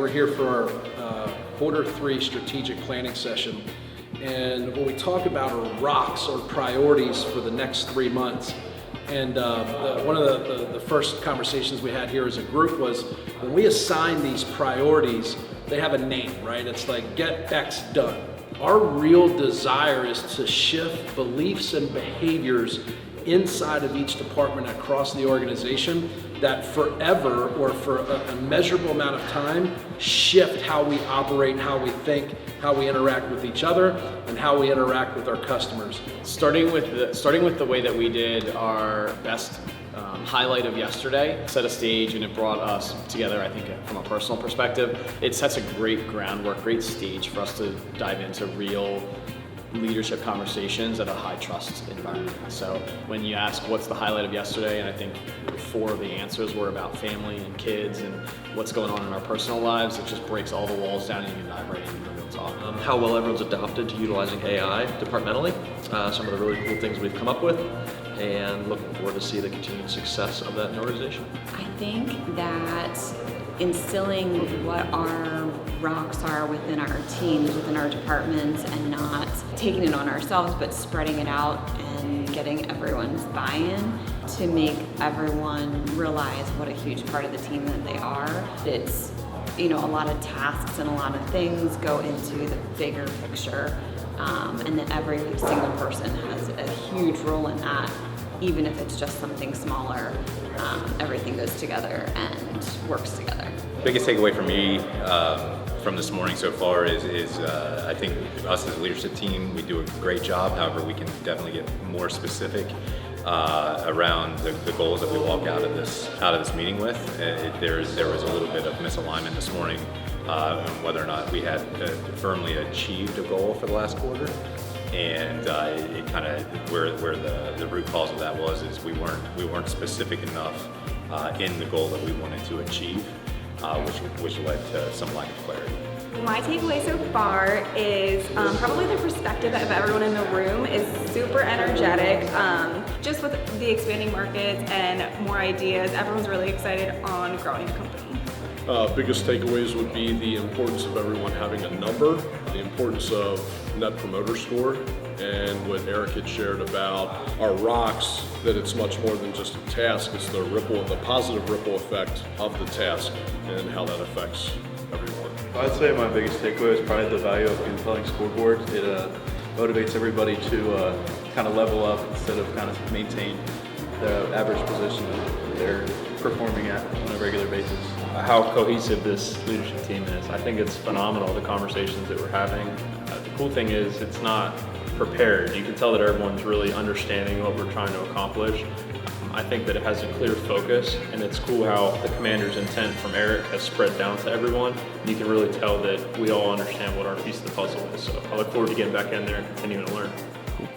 we're here for our Q3 strategic planning session. And what we talk about are rocks or priorities for the next 3 months. And one of the first conversations we had here as a group was when we assign these priorities, they have a name, right? It's like get X done. Our real desire is to shift beliefs and behaviors inside of each department across the organization that forever or for a measurable amount of time shift how we operate, how we think, how we interact with each other, and how we interact with our customers. Starting with the way that we did our best highlight of yesterday, set a stage, and it brought us together. I think from a personal perspective, it sets a great groundwork, great stage for us to dive into real leadership conversations at a high trust environment. So when you ask what's the highlight of yesterday, and I think 4 of the answers were about family and kids and what's going on in our personal lives, it just breaks all the walls down and you can dive right into the real talk. How well everyone's adopted to utilizing AI departmentally, some of the really cool things we've come up with, and looking forward to see the continued success of that in the organization. I think that instilling what our rocks are within our teams, within our departments, and not taking it on ourselves, but spreading it out and getting everyone's buy-in to make everyone realize what a huge part of the team that they are. It's, a lot of tasks and a lot of things go into the bigger picture, and that every single person has a huge role in that. Even if it's just something smaller, everything goes together and works together. Biggest takeaway for me from this morning so far is I think us as a leadership team, we do a great job. However, we can definitely get more specific around the goals that we walk out of this meeting with. There was a little bit of misalignment this morning on whether or not we had firmly achieved a goal for the last quarter. And it kind of where the root cause of that is we weren't specific enough in the goal that we wanted to achieve, which led to some lack of clarity. My takeaway so far is probably the perspective of everyone in the room is super energetic. Just with the expanding markets and more ideas, everyone's really excited on growing the company. Biggest takeaways would be the importance of everyone having a number, the importance of Net Promoter Score, and what Eric had shared about our rocks, that it's much more than just a task, it's the positive ripple effect of the task and how that affects everyone. I'd say my biggest takeaway is probably the value of compelling scoreboards. It motivates everybody to kind of level up instead of kind of maintain the average position that they're performing at on a regular basis. How cohesive this leadership team is. I think it's phenomenal, the conversations that we're having. The cool thing is it's not prepared. You can tell that everyone's really understanding what we're trying to accomplish. I think that it has a clear focus, and it's cool how the commander's intent from Eric has spread down to everyone. You can really tell that we all understand what our piece of the puzzle is. So I look forward to getting back in there and continuing to learn. Cool.